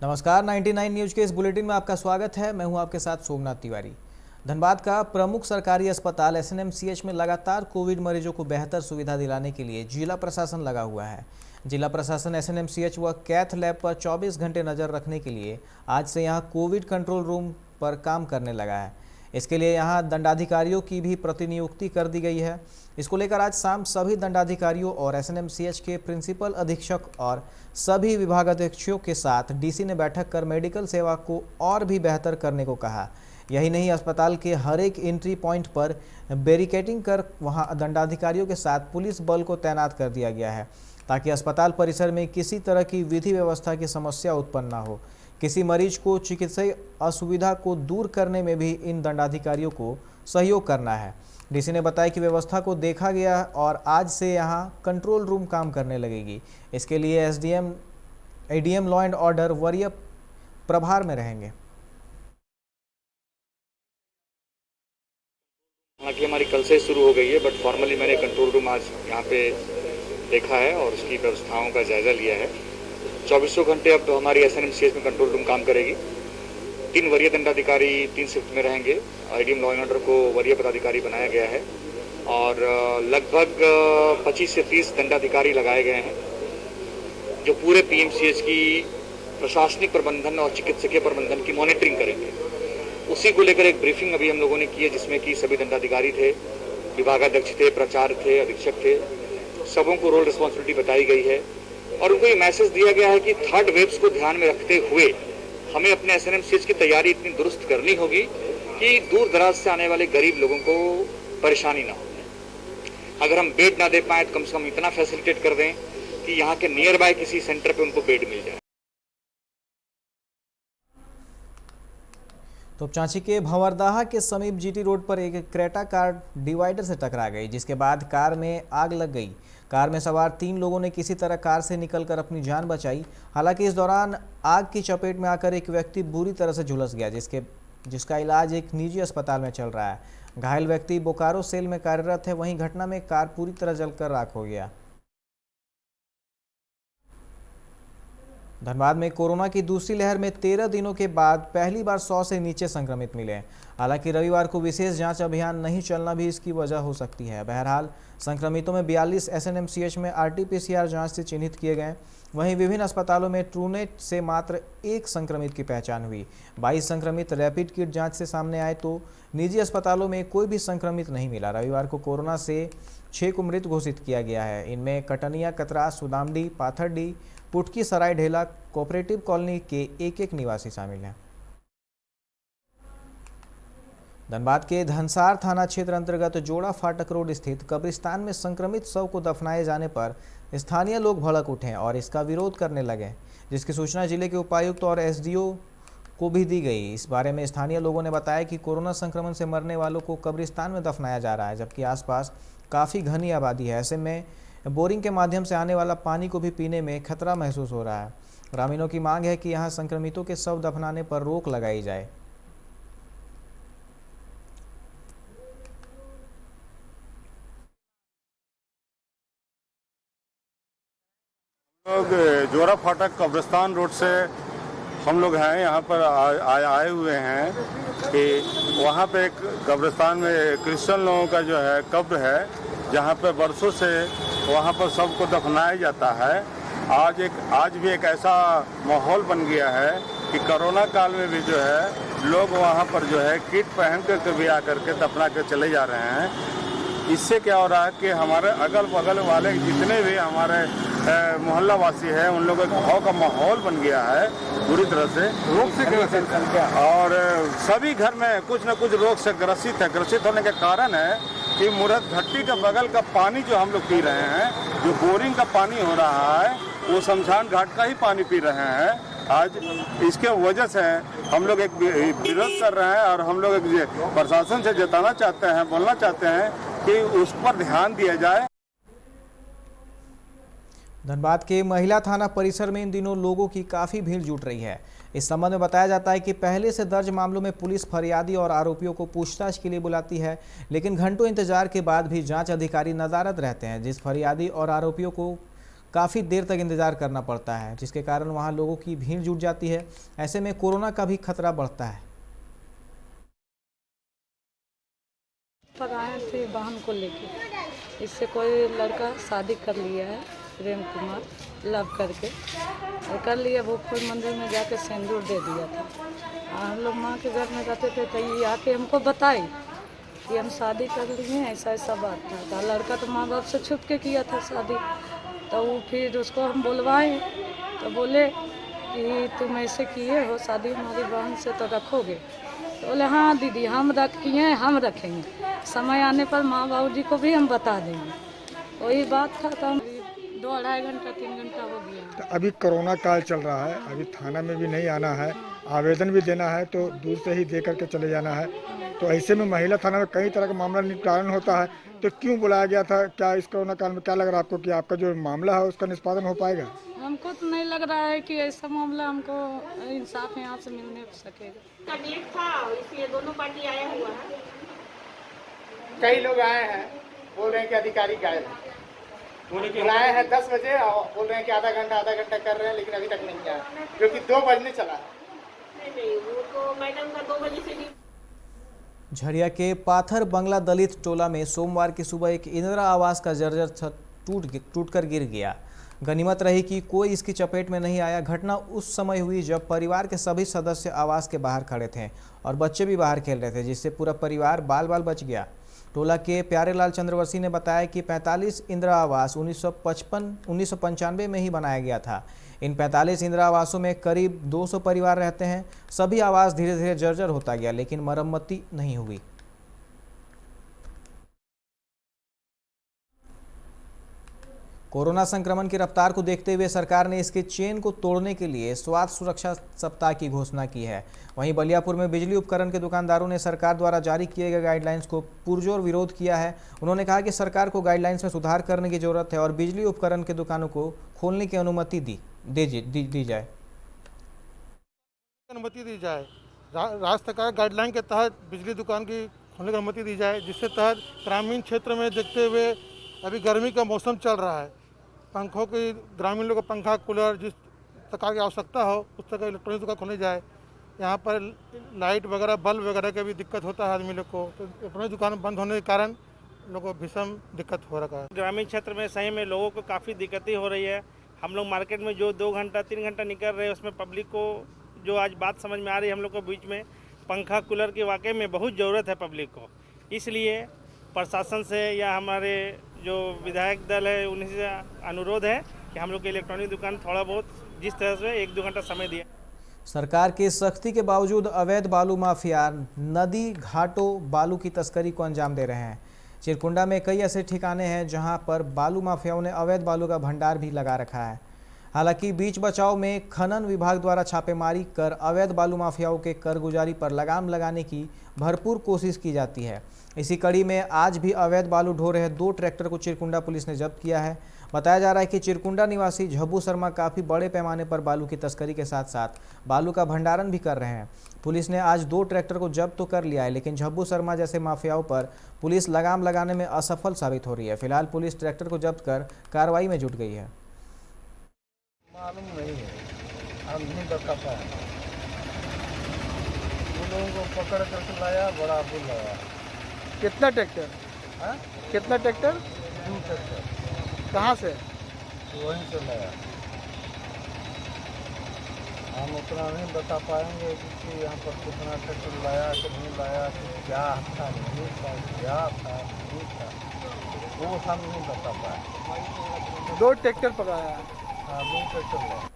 नमस्कार, 99 न्यूज के इस बुलेटिन में आपका स्वागत है। मैं हूं आपके साथ सोमनाथ तिवारी। धनबाद का प्रमुख सरकारी अस्पताल एसएनएमसीएच में लगातार कोविड मरीजों को बेहतर सुविधा दिलाने के लिए जिला प्रशासन लगा हुआ है। जिला प्रशासन एसएनएमसीएच व कैथ लैब पर 24 घंटे नजर रखने के लिए आज से यहां कोविड कंट्रोल रूम पर काम करने लगा है। इसके लिए यहां दंडाधिकारियों की भी प्रतिनियुक्ति कर दी गई है। इसको लेकर आज शाम सभी दंडाधिकारियों और एसएनएमसीएच के प्रिंसिपल अधीक्षक और सभी विभागाध्यक्षों के साथ डीसी ने बैठक कर मेडिकल सेवा को और भी बेहतर करने को कहा। यही नहीं, अस्पताल के हर एक एंट्री पॉइंट पर बैरिकेडिंग कर वहां दंडाधिकारियों के साथ पुलिस बल को तैनात कर दिया गया है ताकि अस्पताल परिसर में किसी तरह की विधि व्यवस्था की समस्या उत्पन्न न हो। किसी मरीज को चिकित्सीय असुविधा को दूर करने में भी इन दंडाधिकारियों को सहयोग करना है। डीसी ने बताया कि व्यवस्था को देखा गया और आज से यहां कंट्रोल रूम काम करने लगेगी। इसके लिए SDM, ADM law and order वरीय प्रभार में रहेंगे। हालांकि हमारी कल से शुरू हो गई है, बट फॉर्मली मैंने कंट्रोल रूम आज यहाँ पे देखा है और उसकी व्यवस्थाओं का जायजा लिया है। 24 घंटे अब तो हमारी एसएनएमसीएच में कंट्रोल रूम काम करेगी। 3 वरीय दंडाधिकारी 3 शिफ्ट में रहेंगे। एडीएम लॉ एंड ऑर्डर को वरीय पदाधिकारी बनाया गया है और लगभग 25 से 30 दंडाधिकारी लगाए गए हैं जो पूरे पीएमसीएच की प्रशासनिक प्रबंधन और चिकित्सकीय प्रबंधन की मॉनिटरिंग करेंगे। उसी को लेकर एक ब्रीफिंग अभी हम लोगों ने की है, जिसमें कि सभी दंडाधिकारी थे, विभागाध्यक्ष थे, प्राचार्य थे, अधीक्षक थे, सबों को रोल रिस्पॉन्सिबिलिटी बताई गई है और उनको ये मैसेज दिया गया है कि थर्ड वेव्स को ध्यान में रखते हुए हमें अपने एसएनएमसीएच की तैयारी इतनी दुरुस्त करनी होगी कि दूर दराज से आने वाले गरीब लोगों को परेशानी ना हो। अगर हम बेड ना दे पाए तो कम से कम इतना फैसिलिटेट कर दें कि यहाँ के नियर बाय किसी सेंटर पे उनको बेड मिल जाए। तो चांची के भंवरदाहा के समीप जीटी रोड पर एक क्रेटा कार डिवाइडर से टकरा गई, जिसके बाद कार में आग लग गई। कार में सवार 3 लोगों ने किसी तरह कार से निकलकर अपनी जान बचाई। हालांकि इस दौरान आग की चपेट में आकर एक व्यक्ति बुरी तरह से झुलस गया, जिसका इलाज एक निजी अस्पताल में चल रहा है। घायल व्यक्ति बोकारो सेल में कार्यरत है। वहीं घटना में कार पूरी तरह जलकर राख हो गया। धनबाद में कोरोना की दूसरी लहर में 13 दिनों के बाद पहली बार 100 से नीचे संक्रमित मिले। हालांकि रविवार को विशेष जांच अभियान नहीं चलना भी इसकी वजह हो सकती है। बहरहाल संक्रमितों में 42 एसएनएमसीएच में आरटीपीसीआर जांच से चिन्हित किए गए। वहीं विभिन्न अस्पतालों में ट्रूनेट से मात्र 1 संक्रमित की पहचान हुई। 22 संक्रमित रैपिड किट जांच से सामने आए तो निजी अस्पतालों में कोई भी संक्रमित नहीं मिला। रविवार को कोरोना से 6 को मृत घोषित किया गया है। इनमें कटनिया, कतरा, सुदामडी, पाथरडी, पुटकी, सराय ढेला, कोऑपरेटिव कॉलोनी के एक निवासी शामिल हैं। धनबाद के धनसार थाना क्षेत्र अंतर्गत जोड़ा फाटक रोड स्थित कब्रिस्तान में संक्रमित शव को दफनाए जाने पर स्थानीय लोग भड़क उठे और इसका विरोध करने लगे, जिसकी सूचना जिले के उपायुक्त और एसडीओ को भी दी गई। इस बारे में स्थानीय लोगों ने बताया कि कोरोना संक्रमण से मरने वालों को कब्रिस्तान में दफनाया जा रहा है, जबकि आसपास काफ़ी घनी आबादी है। ऐसे में बोरिंग के माध्यम से आने वाला पानी को भी पीने में खतरा महसूस हो रहा है। ग्रामीणों की मांग है कि यहां संक्रमितों के शव दफनाने पर रोक लगाई जाए। लोग जोरा फाटक कब्रिस्तान रोड से हम लोग हैं, यहाँ पर आए हुए हैं कि वहाँ पे एक कब्रिस्तान में क्रिश्चियन लोगों का जो है कब्र है, जहाँ पे बरसों से वहाँ पर सबको दफनाया जाता है। आज भी एक ऐसा माहौल बन गया है कि कोरोना काल में भी जो है लोग वहाँ पर जो है किट पहन कर भी आकर के दफना के चले जा रहे हैं। इससे क्या हो रहा है कि हमारे अगल बगल वाले जितने भी हमारे मोहल्ला वासी है, उन लोगों का भाव का माहौल बन गया है बुरी तरह से। रोग से ग्रसित और सभी घर में कुछ न कुछ रोग से ग्रसित है। ग्रसित होने के कारण है कि मुरत घट्टी के बगल का पानी जो हम लोग पी रहे हैं, जो बोरिंग का पानी हो रहा है, वो शमशान घाट का ही पानी पी रहे हैं। आज इसके वजह से हम लोग एक विरोध कर रहे हैं और हम लोग एक प्रशासन से जताना चाहते हैं, बोलना चाहते हैं कि उस पर ध्यान दिया जाए। धनबाद के महिला थाना परिसर में इन दिनों लोगों की काफ़ी भीड़ जुट रही है। इस संबंध में बताया जाता है कि पहले से दर्ज मामलों में पुलिस फरियादी और आरोपियों को पूछताछ के लिए बुलाती है, लेकिन घंटों इंतजार के बाद भी जांच अधिकारी नज़ारत रहते हैं। जिस फरियादी और आरोपियों को काफ़ी देर तक इंतज़ार करना पड़ता है, जिसके कारण वहाँ लोगों की भीड़ जुट जाती है। ऐसे में कोरोना का भी खतरा बढ़ता है। पर आए थे बहन को लेके, इससे कोई लड़का शादी कर लिया है, प्रेम कुमार लव करके और कर लिया। वो कोई मंदिर में जाके सिंदूर दे दिया था। हम लोग माँ के घर में रहते थे तो ये आके हमको बताई कि हम शादी कर लिए हैं, ऐसा ऐसा बात था। लड़का तो माँ बाप से छुप के किया था शादी, तो वो फिर उसको हम बुलवाए तो बोले कि तुम ऐसे किए हो शादी हमारी बहन से, तो रखोगे? तो बोले हाँ दीदी हम रखिए, हम रखेंगे, समय आने पर माँ बाबू जी को भी हम बता देंगे। वही बात था। तो हम 2-2.5 घंटा 3 घंटा हो गया। तो अभी कोरोना काल चल रहा है, अभी थाना में भी नहीं आना है, आवेदन भी देना है तो दूर से ही दे करके चले जाना है। तो ऐसे में महिला थाना में कई तरह का मामला निपटान होता है, तो क्यों बुलाया गया था? क्या इस कोरोना काल में क्या लग रहा है आपको कि आपका जो मामला है उसका निष्पादन हो पाएगा? हमको तो नहीं लग रहा है कि ऐसा मामला हमको इंसाफ यहाँ से मिलने सकेगा। का डेट था इसलिए दोनों पार्टी आया हुआ है। कई लोग आए हैं, बोल रहे हैं कि अधिकारी गायब है। बुलाए हैं 10 बजे और बोल रहे हैं कि आधा घंटा कर रहे हैं, लेकिन अभी तक नहीं आया, क्योंकि 2 बजने चला है। नहीं वो तो मैडम का 2 बजे से भी। झरिया के पाथर बंगला दलित टोला में सोमवार की सुबह एक इंदिरा आवास का जर्जर छत टूटकर गिर गया। गनीमत रही कि कोई इसकी चपेट में नहीं आया। घटना उस समय हुई जब परिवार के सभी सदस्य आवास के बाहर खड़े थे और बच्चे भी बाहर खेल रहे थे, जिससे पूरा परिवार बाल बाल बच गया। टोला के प्यारेलाल चंद्रवंशी ने बताया कि 45 इंदिरा आवास 1995 में ही बनाया गया था। इन 45 इंदिरा आवासों में करीब 200 परिवार रहते हैं। सभी आवास धीरे धीरे जर्जर होता गया, लेकिन मरम्मती नहीं हुई। कोरोना संक्रमण की रफ्तार को देखते हुए सरकार ने इसके चेन को तोड़ने के लिए स्वास्थ्य सुरक्षा सप्ताह की घोषणा की है। वहीं बलियापुर में बिजली उपकरण के दुकानदारों ने सरकार द्वारा जारी किए गए गाइडलाइंस को पुरजोर विरोध किया है। उन्होंने कहा कि सरकार को गाइडलाइंस में सुधार करने की जरूरत है और बिजली उपकरण के दुकानों को खोलने की अनुमति दी जाए। अनुमति दी जाए, राज्य सरकार गाइडलाइन के तहत बिजली दुकान की खोलने की अनुमति दी जाए, जिसके तहत ग्रामीण क्षेत्र में देखते हुए अभी गर्मी का मौसम चल रहा है, पंखों की ग्रामीण लोगों को पंखा कूलर जिस प्रकार की आवश्यकता हो उस तरह का इलेक्ट्रॉनिक दुकान खोली जाए। यहाँ पर लाइट वगैरह बल्ब वगैरह का भी दिक्कत होता है आदमी लोग को, तो इलेक्ट्रॉनिक दुकान बंद होने के कारण लोगों को भीषण दिक्कत हो रहा है। ग्रामीण क्षेत्र में सही में लोगों को काफ़ी दिक्कतें हो रही है। हम लोग मार्केट में जो 2 घंटा 3 घंटा निकल रहे हैं, उसमें पब्लिक को जो आज बात समझ में आ रही है हम लोग को बीच में, पंखा कूलर की वाकई में बहुत ज़रूरत है पब्लिक को। इसलिए प्रशासन से या हमारे जो विधायक दल है उन्हीं से अनुरोध है कि हम लोग की इलेक्ट्रॉनिक दुकान थोड़ा बहुत जिस तरह से 1-2 घंटा समय दिया। सरकार की सख्ती के बावजूद अवैध बालू माफिया नदी घाटों बालू की तस्करी को अंजाम दे रहे हैं। चिरकुंडा में कई ऐसे ठिकाने हैं जहां पर बालू माफियाओं ने अवैध बालू का भंडार भी लगा रखा है। हालांकि बीच बचाव में खनन विभाग द्वारा छापेमारी कर अवैध बालू माफियाओं के करगुजारी पर लगाम लगाने की भरपूर कोशिश की जाती है। इसी कड़ी में आज भी अवैध बालू ढो रहे 2 ट्रैक्टर को चिरकुंडा पुलिस ने जब्त किया है। बताया जा रहा है कि चिरकुंडा निवासी झब्बू शर्मा काफ़ी बड़े पैमाने पर बालू की तस्करी के साथ साथ बालू का भंडारण भी कर रहे हैं। पुलिस ने आज 2 ट्रैक्टर को जब्त तो कर लिया है, लेकिन झब्बू शर्मा जैसे माफियाओं पर पुलिस लगाम लगाने में असफल साबित हो रही है। फिलहाल पुलिस ट्रैक्टर को जब्त कर कार्रवाई में जुट गई है। मालूम नहीं है, हम नहीं बता पाए। उन लोगों को पकड़ करके लाया, बड़ा पुल लाया। कितना ट्रैक्टर? हाँ? कितना ट्रैक्टर? 2 ट्रैक्टर। कहाँ से? वहीं से लाया। हम उतना नहीं बता पाएंगे कि यहाँ पर कितना ट्रैक्टर लाया कि नहीं लाया, कि क्या था नहीं था, क्या था नहीं था, वो हम नहीं बता पाए। 2 ट्रैक्टर पकड़ाया। हाँ, 2 ट्रैक्टर लाया।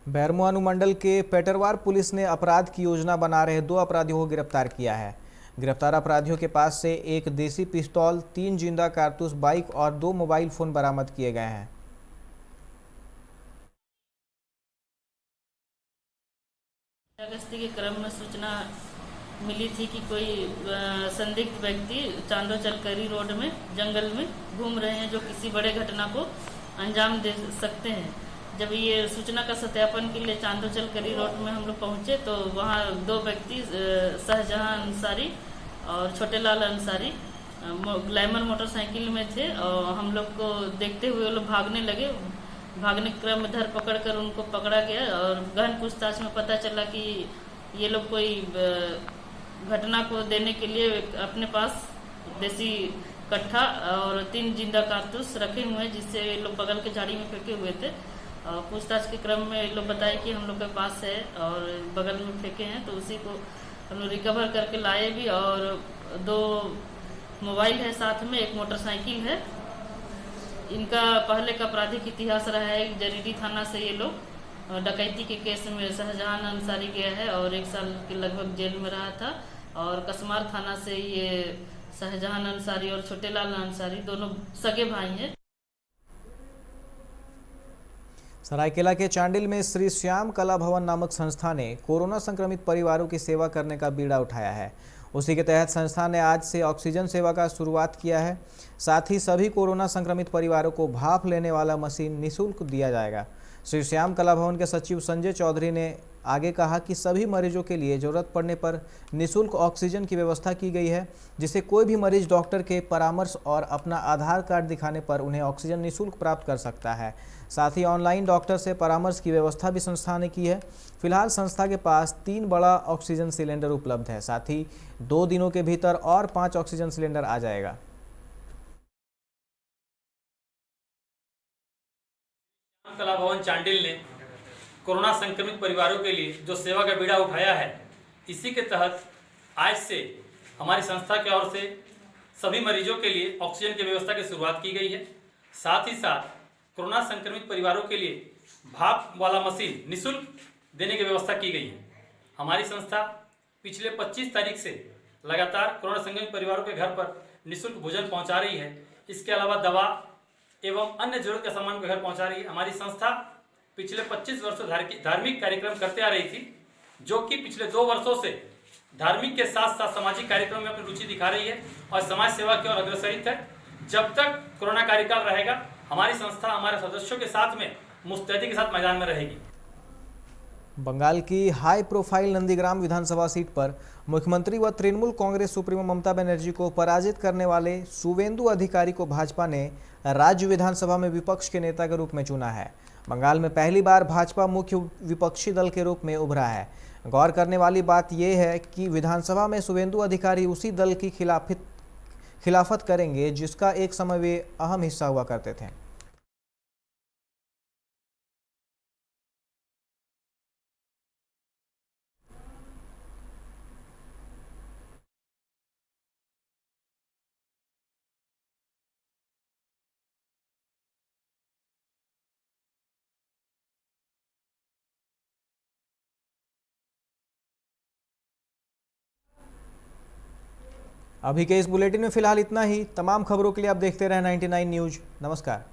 बैरमो अनुमंडल के पेटरवार पुलिस ने अपराध की योजना बना रहे 2 अपराधियों को गिरफ्तार किया है। गिरफ्तार अपराधियों के पास से एक देसी पिस्तौल, 3 जिंदा कारतूस, बाइक और 2 मोबाइल फोन बरामद किए गए हैं। गश्ती के क्रम में सूचना मिली थी कि कोई संदिग्ध व्यक्ति चांदो चलकरी रोड में जंगल में घूम रहे हैं जो किसी बड़े घटना को अंजाम दे सकते हैं। जब ये सूचना का सत्यापन के लिए चांदो चलकरी रोड में हम लोग पहुंचे तो वहाँ 2 व्यक्ति शाहजहां अंसारी और छोटे लाल अंसारी ग्लैमर मोटरसाइकिल में थे और हम लोग को देखते हुए वो लोग भागने लगे। भागने के क्रम में धरपकड़ कर उनको पकड़ा गया और गहन पूछताछ में पता चला कि ये लोग कोई घटना को देने के लिए अपने पास देसी कट्ठा और 3 जिंदा कारतूस रखे हुए हैं, जिससे ये लोग बगल के झाड़ी में फेंके हुए थे। और पूछताछ के क्रम में ये लोग बताए कि हम लोग के पास है और बगल में फेंके हैं, तो उसी को हम लोग रिकवर करके लाए भी। और 2 मोबाइल है साथ में, 1 मोटरसाइकिल है। इनका पहले का आपराधिक इतिहास रहा है। जरीडी थाना से ये लोग डकैती के केस में शाहजहान अंसारी गया है और 1 साल के लगभग जेल में रहा था। और कसमार थाना से ये शाहजहान अंसारी और छोटेलाल अंसारी दोनों सगे भाई हैं। सरायकेला के चांडिल में श्री श्याम कला भवन नामक संस्था ने कोरोना संक्रमित परिवारों की सेवा करने का बीड़ा उठाया है। उसी के तहत संस्था ने आज से ऑक्सीजन सेवा का शुरुआत किया है। साथ ही सभी कोरोना संक्रमित परिवारों को भाप लेने वाला मशीन निःशुल्क दिया जाएगा। श्री श्याम कला भवन के सचिव संजय चौधरी ने आगे कहा कि सभी मरीजों के लिए जरूरत पड़ने पर निःशुल्क ऑक्सीजन की व्यवस्था की गई है, जिससे कोई भी मरीज डॉक्टर के परामर्श और अपना आधार कार्ड दिखाने पर उन्हें ऑक्सीजन निःशुल्क प्राप्त कर सकता है। साथ ही ऑनलाइन डॉक्टर से परामर्श की व्यवस्था भी संस्था ने की है। फिलहाल संस्था के पास 3 बड़ा ऑक्सीजन सिलेंडर उपलब्ध है। साथ ही 2 दिनों के भीतर और 5 ऑक्सीजन सिलेंडर आ जाएगा। कला भवन चांडिल ने कोरोना संक्रमित परिवारों के लिए जो सेवा का बीड़ा उठाया है, इसी के तहत आज से हमारी संस्था की ओर से सभी मरीजों के लिए ऑक्सीजन की व्यवस्था की शुरुआत की गई है। साथ ही साथ कोरोना संक्रमित परिवारों के लिए भाप वाला मशीन निःशुल्क देने की व्यवस्था की गई है। हमारी संस्था पिछले 25 तारीख से लगातार कोरोना संक्रमित परिवारों के घर पर निःशुल्क भोजन पहुंचा रही है। इसके अलावा दवा एवं अन्य जरूरत के सामान को घर पहुंचा रही है। हमारी संस्था पिछले 25 वर्षों धार्मिक कार्यक्रम करते आ रही थी, जो कि पिछले 2 वर्षों से धार्मिक के साथ साथ सामाजिक कार्यक्रम में अपनी रुचि दिखा रही है और समाज सेवा की ओर अग्रसरित है। जब तक कोरोना कार्यकाल रहेगा, हमारी संस्था हमारे सदस्यों के साथ में मुस्तैदी के साथ मैदान में रहेगी। बंगाल की हाई प्रोफाइल नंदीग्राम विधानसभा सीट पर मुख्यमंत्री व तृणमूल कांग्रेस सुप्रीमो ममता बनर्जी को पराजित करने वाले शुवेंदु अधिकारी को भाजपा ने राज्य विधानसभा में विपक्ष के नेता के रूप में चुना है। बंगाल में पहली बार भाजपा मुख्य विपक्षी दल के रूप में उभरा है। गौर करने वाली बात यह है कि विधानसभा में शुवेंदु अधिकारी उसी दल की खिलाफत करेंगे जिसका एक समय वे अहम हिस्सा हुआ करते थे। अभी के इस बुलेटिन में फिलहाल इतना ही। तमाम खबरों के लिए आप देखते रहें 99 न्यूज़। नमस्कार।